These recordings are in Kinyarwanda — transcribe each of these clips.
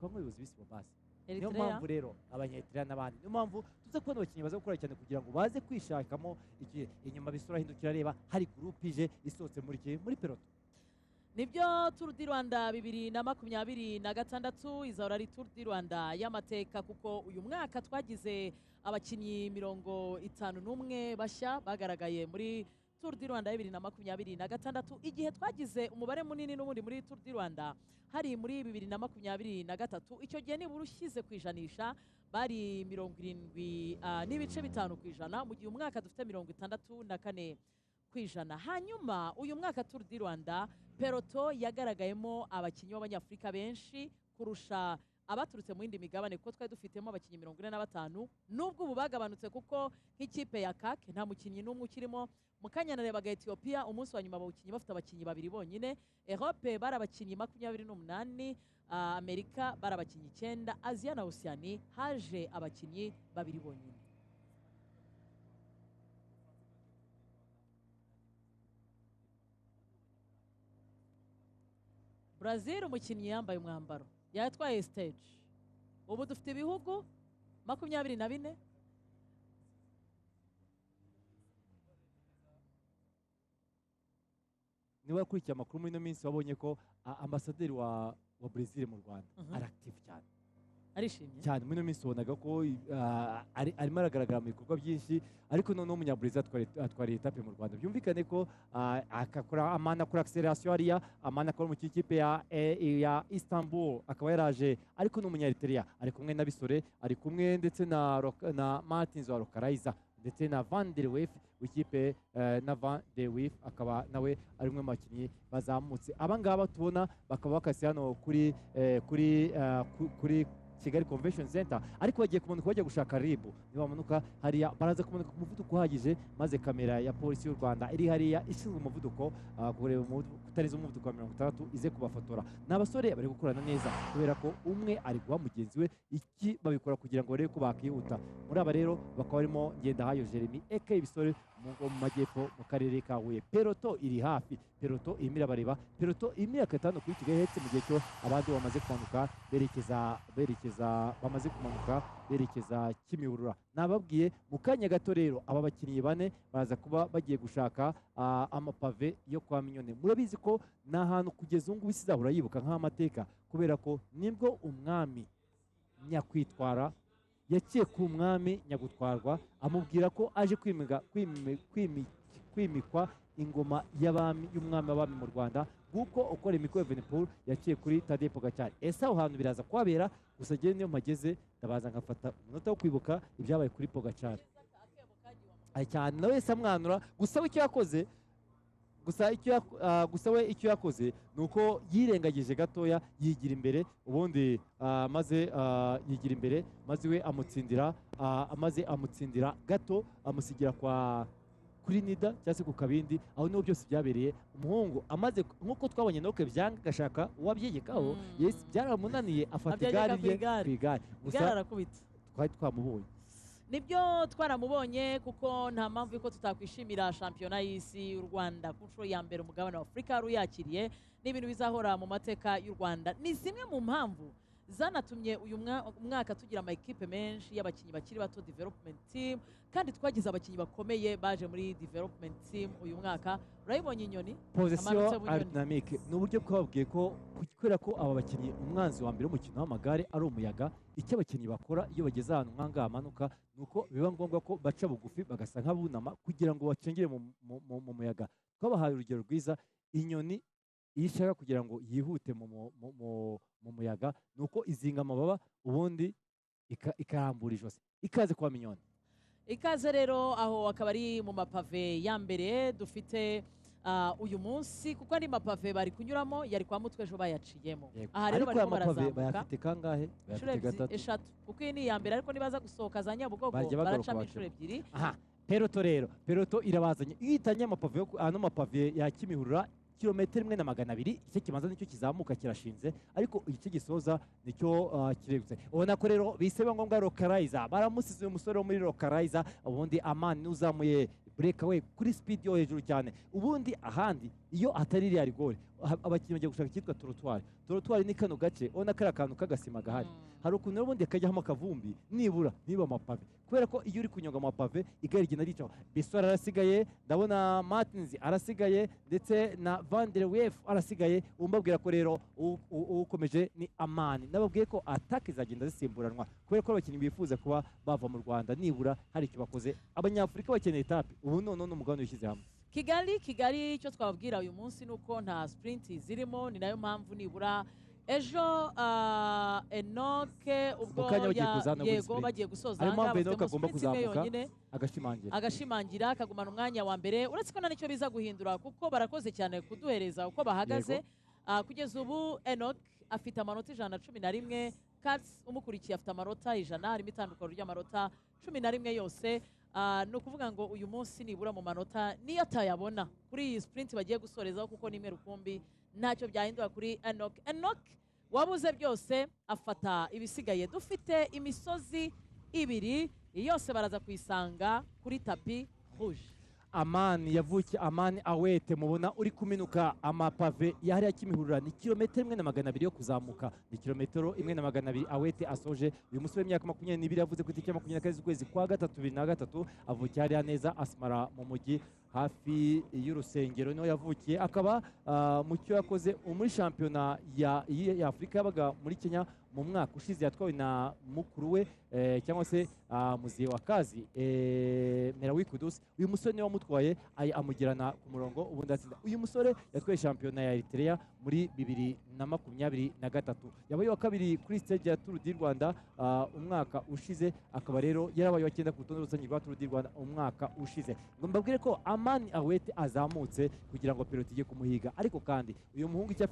nk'abayobozi b'isi basi niyo Eritrea mpamvu rero abanyeritrea n'abandi niyo mpamvu tuza kubona abakinnyi baza gukora cyane kugira ngo baze kwishakamo iki inyuma bisura hindukira reba hari groupe ije isohotse muri peloton. nibyo Tour du Rwanda 2026 izahora ari Tour du Rwanda y'amateka kuko uyu mwaka twagize abakinnyi 51 bashya bagaragaye muri Tour du Rwanda 2026 igihe twagize umubare munini n'ubundi muri Tour du Rwanda hari muri 2023 icyo gihe nibura ushyize kwijanisha bari 70 n'ibice 5 kwijana mu gihe umwaka dufite 64 kwijana. Hanyuma uyu mwaka Tour du Rwanda peloton yagaragayemo abakinnyi b'abanyafurika benshi kurusha abaturutse mu yindi migabane kuko twari dufitemo abakinnyi 45 nubwo ubu bagabanutse kuko nk'ikipe ya CAC nta mukinnyi n'umwe ukirimo. Mu kanya narebaga Ethiopia umunsi wa nyuma bawukinnyi bafite abakinnyi 2 bonyine. Europe bari abakinnyi 28, Amerika bari abakinnyi 9, Asia na Oceania haje abakinnyi 2 bonyine. Brazil umukinnyi yambaye umwambaro yatwaye stage. Ubu dufite ibihugu 24 niba wakurikiye amakuru muri ino minsi wabonye ko ambasaderi wa Brazil mu Rwanda ari active cyane arishimye cyane muri ino minsi ubonaga ko arimo aragaragara mu bikorwa byinshi ariko noneho umunyabrazil atwariye etape mu Rwanda byumvikane ko akakora amana kuri acceleration hariya amana akora mu kipe ya Istanbul akaba yaraje ariko n'umunyaritrea ari kumwe na Bisore ari kumwe ndetse na Martins wa Rokaraiza ndetse na Van der Weef w'ikipe na Van der Weef akaba nawe ari umwe mu bakinnyi bazamutse. Abangaba tubona bakaba bakase hano kuri Kigali Convention Center ariko bagiye kumanuka bajya gushaka ribu nibamanuka hariya baraza kumanuka ku muvuduko uhagije maze kamera ya polisi y'u Rwanda iri hariya ishinzwe umuvuduko kureba kutariza umuvuduko wa 60 ize kubafotora. N'abasore bari gukorana neza kubera ko umwe ari guha mugenzi we iki babikora kugira ngo barebe ko bakihuta. Muri aba rero bakaba barimo Ngendahayo Jeremy aka Bisore mu majyepfo mu karere ka Huye. Peloton iri hafi, peloton irimo irabareba, peloton irimo irakatana kuri Kigali hetse mu gihe cyo abandi bamaze kumanuka berekeza Kimihurura. Nababwiye mu kanya gato rero aba bakinnyi bane baza kuba bagiye gushaka amapave yo kwa Mignone. Murabizi ko na hantu kugeza ubu ngubu sizahura yibuka nk'amateka kubera ko nibwo umwami nyakwitwara yaciye ku mwami nyagutwarwa amubwira ko aje kwimikwa ingoma y'umwami w'abami mu Rwanda nguko ukora imiko Evenepoel yaciye kuri Tadei Pogacar. Ese aho hantu biraza kuhabera gusa njye niyo mpageze ndabaza nkafata umunota wo kwibuka ibyabaye kuri Pogacar cyane nawe wese amwanura gusa icyo yakoze we icyo yakoze ni uko yirengagije gatoya yigira imbere ubundi maze yigira imbere maze we amutsindira gato amusigira kuri Nida cyangwa se ku Kabindi aho niho byose byabereye. Umuhungu amaze nk'uko twabonye noke byanga agashaka uwabyegekaho byaramunaniye afata igare rye ku igare gusa twari twamubonye. Nibyo twaramubonye kuko nta mpamvu yuko tutakwishimira shampiyona y'isi y'u Rwanda ku nshuro ya mbere umugabane wa Afurika ruyakiriye n'ibintu bizahora mu mateka y'u Rwanda. Ni zimwe mu mpamvu zanatumye uyu mwaka tugira ama equipe menshi y'abakinnyi bakiri bato development team kandi twagize abakinnyi bakomeye baje muri development team uyu mwaka. Urayibonye inyoni position aerodynamique ni uburyo bwababwiye ko kubera ko aba bakinnyi umwanzi wa mbere w'umukino w'amagare ari umuyaga. Icyo abakinnyi bakora iyo bageze ahantu nk'ahangaha hamanuka ni uko biba ngombwa ko baca bugufi bagasa nk'abunama kugira ngo bacengere mu muyaga. Twabahaye urugero rwiza, inyoni iyo ishaka kugira ngo yihute mu muyaga ni uko izinga amababa ubundi ikarambura ijosi ikaze kwa Mignone. Ikaze rero aho akaba ari mu mapave ya mbere dufite uyu munsi kuko ari mapave bari kunyuramo yari kwa Mutwe ejo bayaciyemo. Aha rero barimo barazamuka bayafite kangahe? Bayafite gatatu eshatu kuko iyi ni iya mbere ariko nibaza gusohoka za Nyabugogo baracamo inshuro ebyiri. Aha peloton rero peloton irabazanye ihitanye amapave ano mapave ya Kimihurura kilometero 1.200 igice kibanza nicyo kizamuka kirashinze ariko igice gisoza nicyo kiregutse. Ubona ko rero biseba ngombwa Rokaraiza baramusize uyu musore wo muri Rokaraiza ubundi Amani uzamuye breakaway kuri speed yo hejuru cyane. Ubundi ahandi iyo atari iriya rigore abakinnyi bagiye gushaka icyitwa trottoir ni kano gace ubona kari akantu k'agasima gahari. Hari ukuntu n'ubundi kajyamo akavumbi nibura niba amapave, kubera ko iyo uri kunyonga amapave igare rigenda ricaho. Biswara arasigaye, ndabona Martins arasigaye, ndetse na Van der Werf arasigaye. Umbabwira ko rero ukomeje ni Amani. Nababwiye ko atake zagenda zisimburanwa kubera ko abakinnyi bifuza kuba bava mu Rwanda nibura hari icyo bakoze. Abanyafurika bakeneye etape, ubu none n'umugabane wishyize hamwe. Kigali icyo twababwira uyu munsi ni uko nta sprint zirimo, ni nayo mpamvu nibura ejo Enoke ubwo yego bagiye gusoza Enoke agomba kuzamuka agashimangira akagumana umwanya wa mbere, uretse ko nta nicyo biza guhindura kuko barakoze cyane kuduhereza uko bahagaze. Kugeza ubu Enoke afite amanota 111, Katz umukurikiye afite amanota 100, harimo itandukano ry'amanota 11 yose. Ni ukuvuga ngo uyu munsi nibura mu manota niyo atayabona kuri iyi sprint bagiye gusorezaho, kuko n'imwe rukumbi ntacyo byahindura kuri Enoke. Wabuze byose afata ibisigaye. Dufite imisozi ibiri yose baraza kuyisanga kuri tapi rouge. Amani yavukiye Amani Awete, mubona uri kuminuka amapave yahariya Kimihurura. Ni kilometero 1,200 yo kuzamuka, ni kilometero 1,200 Awete asoje. Uyu musore w'imyaka 22 yavuze ku itariki ya 24 z'ukwezi kwa gatatu 2023, avukiye hariya neza Asmara mu mujyi hafi y'urusengero niho yavukiye. Akaba mu cyo yakoze muri shampiyona ya Afurika yabaga muri Kenya mu mwaka ushize, yatwawe na mukuru we cyangwa se muziye wa kazi Merawi Kudus. Uyu musore niwe wamutwaye amugirana ku murongo ubundi atsinda. Uyu musore yatwaye shampiyona ya Eritrea muri 2023, yabaye wa kabiri kuri stage ya Tour du Rwanda umwaka ushize. Akaba rero yarabaye wa 9 ku rutonde rusange rwa Tour du Rwanda umwaka ushize. Ngo mbabwire ko Amani Awete azamutse kugira ngo peloti ijye kumuhiga, ariko kandi uyu muhungu icyo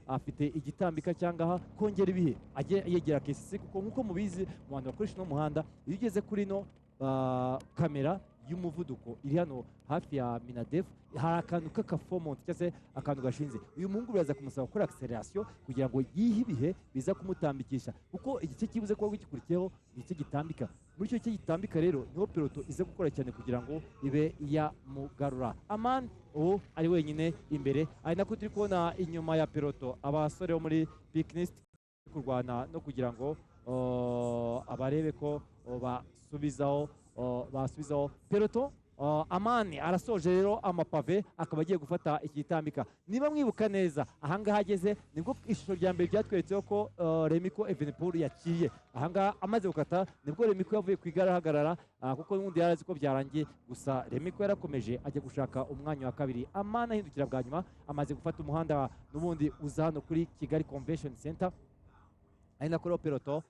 afite igitambika cyangwa kongera ibihe yegera KCC, kuko nkuko mubizi mu bantu bakoresha no muhanda iyo ugeze kuri no kamera y'umuvuduko iri hano hafi ya Minadef, hari akantu k'akafomonti cyangwa se akantu gashinze. Uyu muhungu biraza kumusaba gukora acceleration kugira ngo yihe ibihe biza kumutambikisha, kuko igice kibuze kuba gikurikiyeho ni igice gitambika. Muri icyo gice gitambika rero niho peloto ize gukora cyane kugira ngo ibe yamugarura. Amani ari wenyine imbere, ari nako turi kubona inyuma ya peloto abasore bo muri Picnist kurwana no kugira ngo abarebe ko basubizaho peloto. Amani arasoje rero amapave, akaba agiye gufata ikitambika. Niba mwibuka neza ahangaha ageze nibwo ishusho rya mbere byatweretseho ko Remiko Evenepoel yaciye ahangaha amaze gukata, nibwo Remiko yavuye ku igare ahagarara, kuko n'undi yarazi ko byarangiye. Gusa Remiko yarakomeje ajya gushaka umwanya wa kabiri. Amani ahindukira bwa nyuma amaze gufata umuhanda n'ubundi uza hano kuri Kigali Convention Center, ari nako rero peloto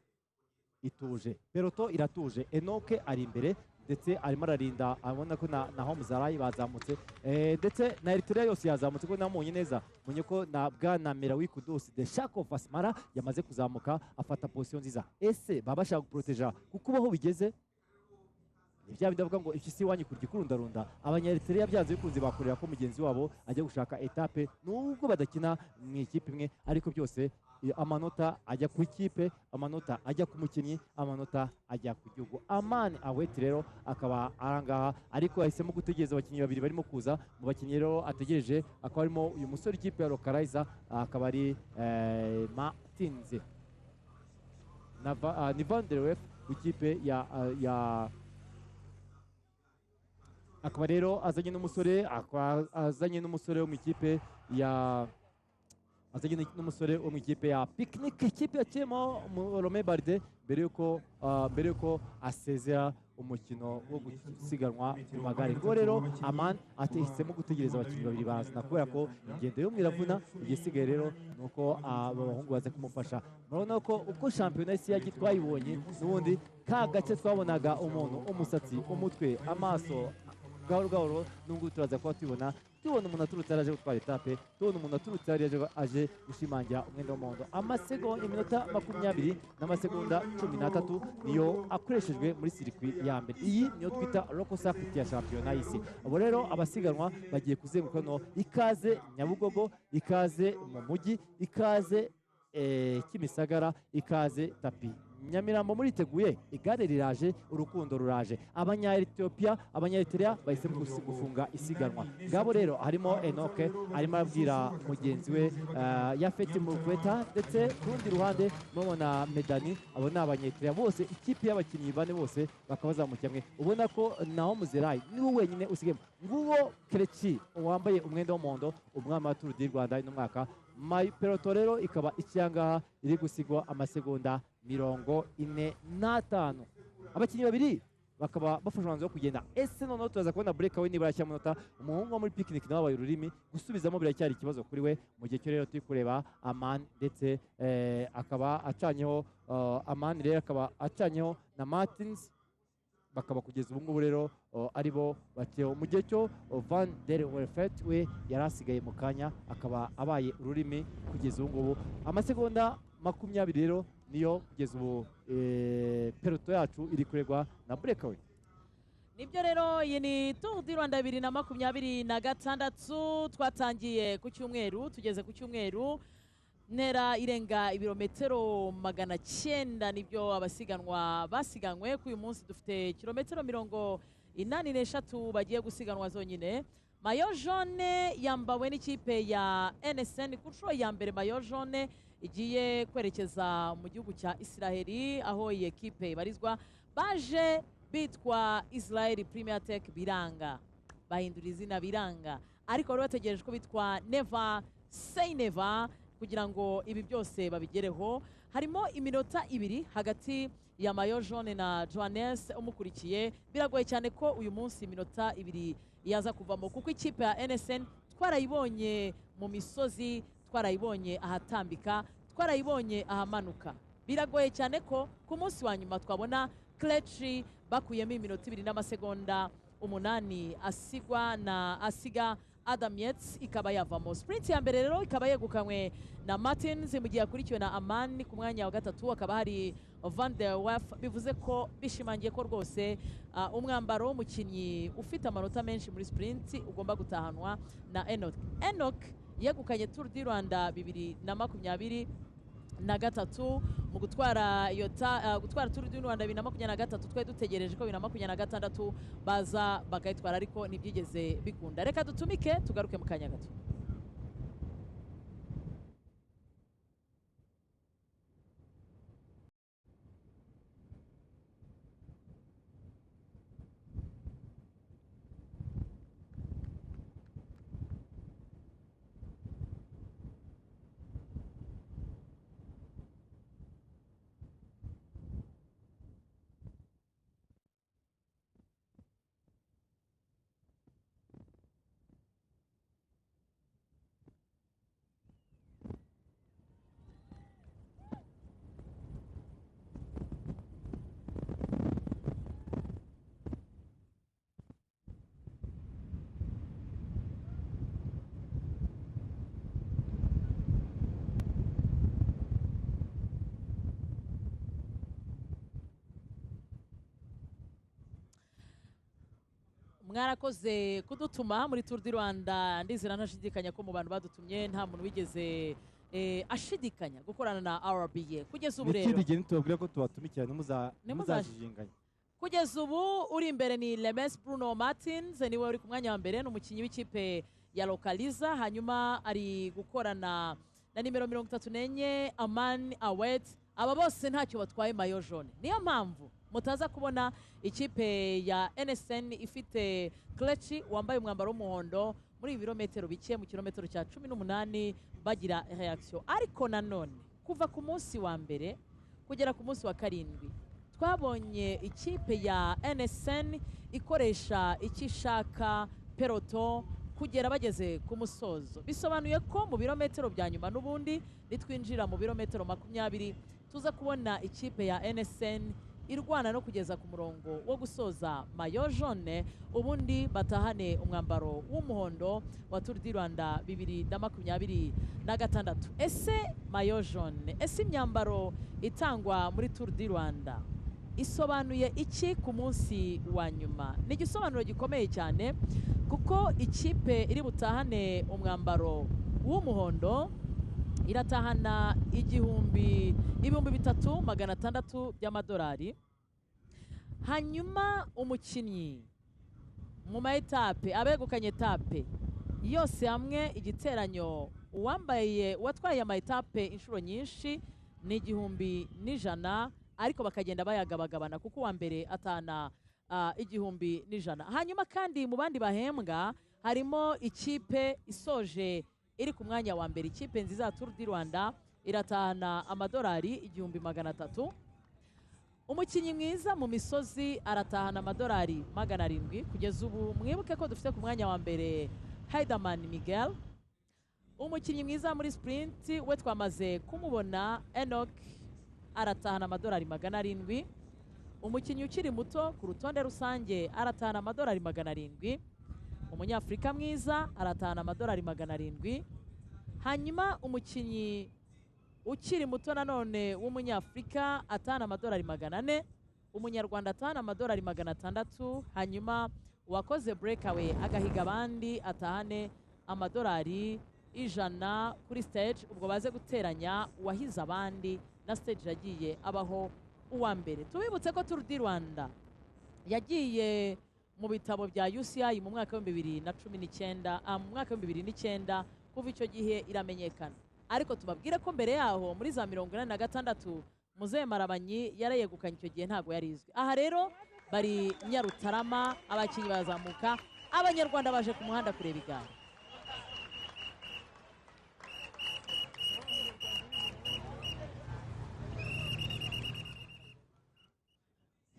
ituje, peloto iratuje. Enoke ari imbere ndetse arimo ararinda, abona ko na Homzarayi bazamutse, ndetse na Eritrea yose yazamutse. Ko namunye neza munye ko na bwana Merawi Kudus de Shako Fasmara yamaze kuzamuka afata position nziza. Ese baba bashaka guproteja kuko baho bigeze ibya bidavuga ngo iki si wanyu kuryikurundarunda. Abanyaeritrea byanze bikunze bakorera ko mugenzi wabo ajya gushaka etape, nubwo badakina mu ikipe imwe, ariko byose amanota ajya ku ikipe, amanota ajya ku mukinnyi, amanota ajya ku gihugu. Amani Awete rero akaba arangaha, ariko yahisemo gutegereza abakinnyi babiri barimo kuza. Mu bakinnyi rero ategereje akaba arimo uyu musore ikipe ya Localizer, akaba ari Martins ni Van der Werf w'ikipe ya akaba rero azanye n'umusore wo mu ikipe ya Picnic, ikipe yakiyemo Rome Barde mbere yuko asezera umukino wo gusiganwa mu magare. Ngo rero Amani atehisemo gutegereza abakinnyi babiri bazana, kubera ko ingendo yo mwiravuna. Igisigaye rero ni uko abahungu baza kumufasha. murabona ko uko shampiyona y'isi yagiye twayibonye, n'ubundi ka gace twabonaga umuntu, umusatsi, umutwe, amaso, gahoro gahoro n'ubwo turaza kuba tubona umuntu aturutse araje gutwara etape, tubona umuntu aturutse aje gushimangira umwenda w'umuhondo. Iminota 20 n'amasegonda 13 niyo akoreshejwe muri circuit ya mbere. Iyi niyo twita local circuit ya shampiyona y'isi. Abo rero abasiganwa bagiye kuzenguruka no ikaze Nyabugogo, ikaze mu mujyi, ikaze Kimisagara, ikaze tapi Nyamirambo muriteguye, igare riraje, urukundo ruraje. Abanya-Ethiopia, abanya-Eritrea bahisemo gufunga isiganwa. Ngabo rero harimo Enoke arimo arabwira mugenzi we Yafeti Mukweta, ndetse ku rundi ruhande mubona Medani, abo ni abanya-Eritrea bose, ikipe y'abakinnyi bane bose bakaba bazamukiye hamwe. Ubona ko naho Muzerai niwe wenyine usigayemo. Nguwo Kelechi wambaye umwenda w'umuhondo, umwami wa Tour du Rwanda ino mwaka. Peloton rero ikaba ikiyangaha iri gusigwa amasegonda 45. Abakinnyi babiri bakaba bafashe umwanzuro wo kugenda. Ese noneho turaza kubona breakaway nibura cy'amanota. Umuhungu wo muri picnic nawe wabaye ururimi, gusubizamo biracyari ikibazo kuri we. Mu gihe cyo rero turi kureba Aman, ndetse akaba acanyeho Aman rero akaba acanyeho na Martins, bakaba kugeza ubu ngubu rero aribo batewe. Mu gihe cyo Van der Werfet we yari asigaye mu kanya, akaba abaye ururimi kugeza ubu ngubu. Amasegonda 20 rero niyo kugeza ubu peloton yacu iri kuregwa na breakaway. Nibyo rero, iyi ni Tour du Rwanda 2026 twatangiye ku cyumweru, tugeze ku cyumweru. Ntera irenga ibirometero 900 nibyo abasiganwa basiganywe. Ku uyu munsi dufite kilometero 83 bagiye gusiganwa zonyine. Mayo jaune yambawe n'ikipe ya NSN ku nshuro ya mbere. Mayo jaune igiye kwerekeza mu gihugu cya Israeli, aho iyi ekipe ibarizwa. Baje bitwa Israel Premier Tech biranga, bahindura izina biranga, ariko bari bategereje ko bitwa Never Say Never kugira ngo ibi byose babigereho. Harimo iminota 2 hagati ya Mayo jaune na Johannes umukurikiye. Biragoye cyane ko uyu munsi iminota 2 yaza kuvamo, kuko ikipe ya NSN twarayibonye mu misozi, twarayibonye ahatambika, twarayibonye ahamanuka. Biragoye cyane ko ku munsi wa nyuma twabona Kelechi bakuyemo iminota 2 n'amasegonda 8 asiga Adam Yates ikaba yavamo. Sprint ya mbere rero ikaba yegukanywe na Martins, mu gihe akurikiwe na Aman. Ku mwanya wa gatatu akaba hari Van der Werf. Bivuze ko bishimangiye ko rwose umwambaro w'umukinnyi ufite amanota menshi muri sprint ugomba gutahanwa na Enoch yegukanye Tour du Rwanda 2023 mu gutwara Tour du Rwanda 2023. Twe dutegereje ko 2026 baza bakayitwara, ariko ntibyigeze bikunda. Reka dutumike tugaruke mu kanya gato. Mwarakoze kudutuma muri Tour du Rwanda. Ndizera ntashidikanya ko mu bantu badutumye nta muntu wigeze ashidikanya gukorana na RBA. Kugeza ubu rero n'ikindi gihe ntitubabwira ko tubatumikira ntimuzajijinganye. Kugeza ubu uri imbere ni Lemes Bruno Martins, niwe uri ku mwanya wa mbere, n'umukinnyi w'ikipe ya Localiza. Hanyuma ari gukorana na nimero 34 Aman Awet. Aba bose ntacyo batwaye Mayo jaune. Niyo mpamvu mutaza kubona ikipe ya NSN ifite Kelechi wambaye umwambaro w'umuhondo muri ibirometero bike, mu kilometero cya 18 bagira reaction. Ariko nanone kuva ku munsi wa mbere kugera ku munsi wa 7 twabonye ikipe ya NSN ikoresha ikishaka peloton kugera bageze ku musozo. Bisobanuye ko mu birometero bya nyuma n'ubundi nitwinjira mu birometero 20 tuza kubona ikipe ya NSN irwana no kugeza ku murongo wo gusoza Mayo jaune, ubundi batahane umwambaro w'umuhondo wa Tour du Rwanda 2026. Ese Mayo jaune, ese imyambaro itangwa muri Tour du Rwanda isobanuye iki ku munsi wa nyuma? Ni igisobanuro gikomeye cyane, kuko ikipe iri butahane umwambaro w'umuhondo iratahana ibihumbi 3,600 by'amadolari. Hanyuma umukinnyi mu ma etape abegukanye etape yose hamwe igiteranyo watwaye ama etape inshuro nyinshi ni 1,100, ariko bakagenda bayagabagabana kuko uwa mbere atahana 1,100. hanyuma kandi mu bandi bahembwa harimo ikipe isoje iri ku mwanya wa mbere, ikipe nziza ya Tour du Rwanda iratahana amadolari 1,300. umukinnyi mwiza mu misozi aratahana amadolari 700. kugeza ubu mwibuke ko dufite ku mwanya wa mbere Heidemann Miguel. umukinnyi mwiza muri sprint we twamaze kumubona Enoch, aratahana amadolari 700. umukinnyi ukiri muto ku rutonde rusange aratahana amadolari 700. umunyafurika mwiza aratahana amadolari 700. hanyuma umukinnyi ukiri muto nanone w'umunyafurika atahana amadolari 400. umunyarwanda atahana amadolari 600. hanyuma uwakoze breakaway agahiga abandi atahane amadolari 100 kuri stage, ubwo baze guteranya uwahize abandi na stage yagiye abaho uwa mbere. tubibutse ko Tour du Rwanda yagiye mu bitabo bya UCI mu mwaka wa 2019, mu mwaka wa 2009. kuva icyo gihe iramenyekana, ariko tubabwire ko mbere yaho muri za 86 Muzehe Marabanyi yarayegukanye, icyo gihe ntago yarizwe. aha rero bari Nyarutarama, abakinnyi bazamuka, abanyarwanda baje ku muhanda kureba igare.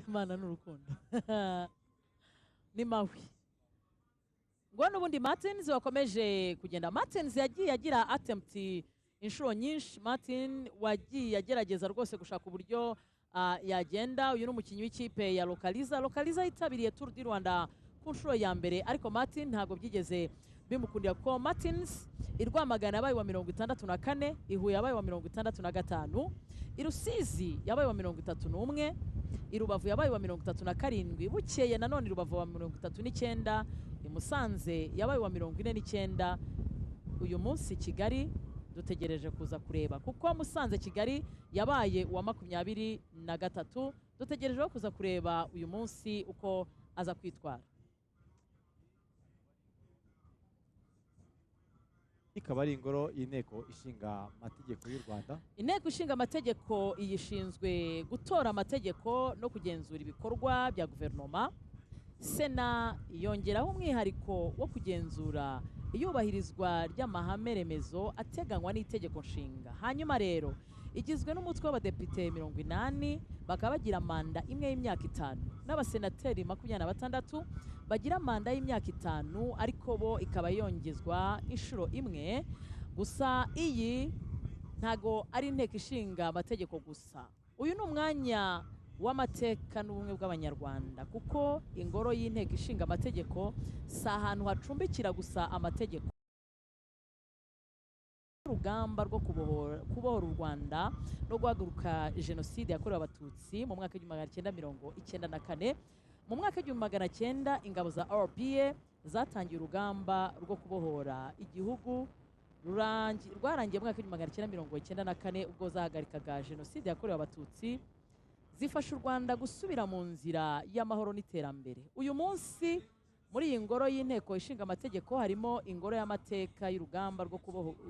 Imana n'urukundo ni mawi ngo n'ubundi Martins wakomeje kugenda. Martins yagiye agira attempt inshuro nyinshi. Martin wagiye agerageza rwose gushaka uburyo yagenda. uyu ni umukinnyi w'ikipe ya Localiza yitabiriye Tour du Rwanda ku nshuro ya mbere, ariko Martin ntabwo byigeze bimukundira ko Martins i Rwamagana yabaye wa 64, i Huye yabaye wa 65, i Rusizi yabaye wa 31, i Rubavu yabaye wa 37, bukeye nanone i Rubavu wa 39, i Musanze yabaye wa 49. uyu munsi Kigali dutegereje kuza kureba, kuko Musanze Kigali yabaye wa 23. dutegereje kuza kureba uyu munsi uko aza kwitwara. ikaba ari ingoro y'inteko ishinga amategeko y'u Rwanda. inteko ishinga amategeko iyishinzwe gutora amategeko no kugenzura ibikorwa bya guverinoma. Sena yongeraho umwihariko wo kugenzura iyubahirizwa ry'amahame remezo ateganywa n'itegeko nshinga. hanyuma rero igizwe n'umutwe w'abadepite 80, bakaba bagira manda imwe y'imyaka 5, n'abasenateri 26 bagira manda y'imyaka 5, ariko bo ikaba yongezwa inshuro imwe gusa. iyi ntago ari inteko ishinga amategeko gusa, uyu ni umwanya w'amateka n'ubumwe bw'abanyarwanda, kuko ingoro y'inteko ishinga amategeko si ahantu hacumbikira gusa amategeko. urugamba rwo kubohora u Rwanda no guhaguruka jenoside yakorewe abatutsi mu mwaka wa 1994. mu mwaka wa 1900 ingabo za RPA zatangiye urugamba rwo kubohora igihugu rwarangiye mu mwaka wa 1994, ubwo zahagarikaga jenoside yakorewe abatutsi, zifasha u Rwanda gusubira mu nzira y'amahoro n'iterambere. uyu munsi muri iyi ngoro y'inteko ishinga amategeko harimo ingoro y'amateka y'urugamba rwo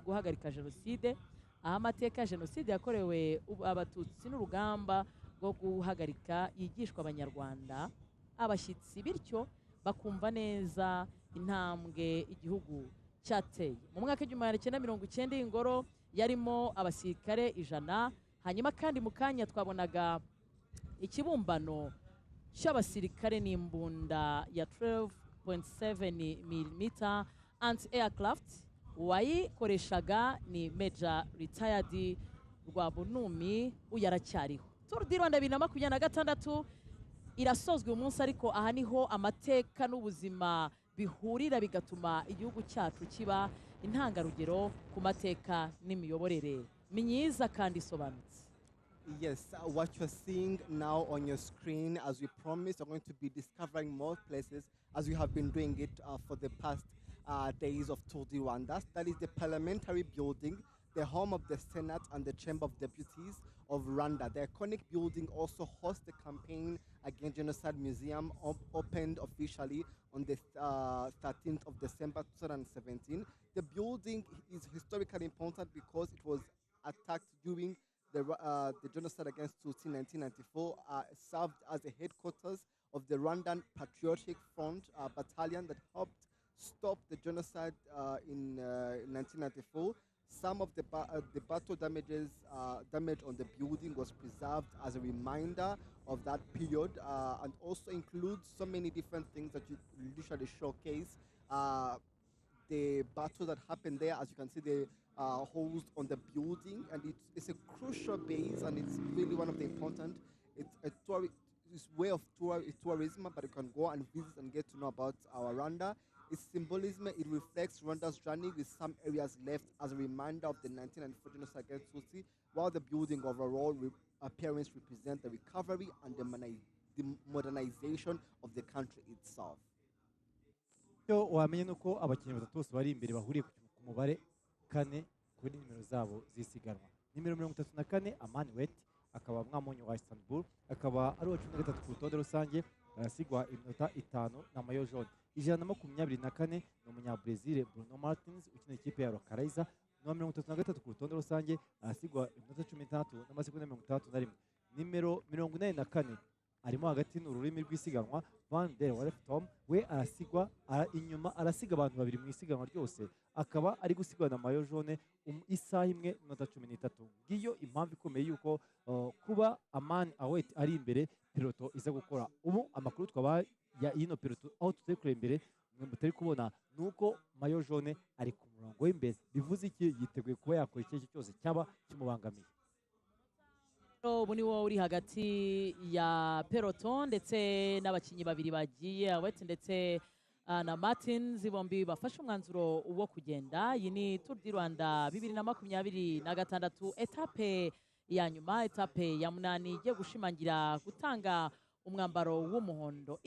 guhagarika jenoside, aho amateka ya jenoside yakorewe abatutsi n'urugamba rwo guhagarika yigishwa abanyarwanda, abashyitsi, bityo bakumva neza intambwe igihugu cyateye. mu mwaka wa 1990 ingoro yarimo abasirikare 100. hanyuma kandi mu kanya twabonaga ikibumbano cy'abasirikare n'imbunda ya 12.7 mm anti-aircraft. uwayikoreshaga ni Major Retired Rwabunumi, uyaracyariho. Tour du Rwanda 2026 irasozwe uyu munsi, ariko aha niho amateka n'ubuzima bihurira bigatuma igihugu cyacu kiba intangarugero ku mateka n'imiyoborere myiza kandi isobanutse. Yes, what you're seeing now on your screen, as we promised, we're going to be discovering more places as we have been doing it for the past days of Tour du Rwanda. That is the parliamentary building the home of the Senate and the Chamber of Deputies of Rwanda. The iconic building also hosts the Campaign Against Genocide Museum, opened officially on the 13th of December 2017. The building is historically important because it was attacked during the genocide against Tutsi in 1994, served as the headquarters of the Rwandan Patriotic Front battalion that helped stop the genocide in 1994. Some of the battle damage on the building was preserved as a reminder of that period, and also includes so many different things that you literally showcase the battle that happened there. As you can see, the holes on the building, and it's a crucial base, and it's really one of the important. It's a it's way of tourism, but you can go and visit and get to know about our Rwanda. Its symbolism, it reflects Rwanda's journey with some areas left as a reminder of the 1994 genocide against Tutsi, while the building overall appearance represents the recovery and the modernization of the country itself. icyo wamenye ni uko abakinnyi batatu bose bari imbere bahuriye ku mubare kane kuri nimero zabo zisiganwa. Nimero 34 Amani Wet akaba mwamunyu wa Istanbul, akaba ari uwa 13 ku rutonde rusange, arasigwa iminota 5 na mayo jaune. 124 ni umunyabrazil Bruno Martins ukina ikipe ya Rocaraiza, no 33 ku rutonde rusange, arasigwa iminota 13 n'amasegonda 61. Nimero 44 arimo hagati n'ururimi rw'isiganwa Van der Werftom, we arasigwa inyuma, arasiga abantu babiri mu isiganwa ryose, akaba ari gusigwa na mayo jaune isaha imwe n'iminota 13. Ngiyo impamvu ikomeye yuko kuba Amani Awet ari imbere peloto iza gukora. Ubu amakuru twaba ya ino peloto aho tutari kure imbere mutari kubona nuko mayo jaune ari ku murongo w'imbere. Bivuze iki? Yiteguye kuba yakora icyo cyose cyaba kimubangamiye. ubu ni wowe uri hagati ya peloton ndetse n'abakinnyi babiri bagiye Awet ndetse na Martins, bombi bafashe umwanzuro wo kugenda. Iyi ni Tour du Rwanda 2026 etape ya nyuma, etape ya 8 igiye gushimangira gutanga umwambaro w'umuhondo.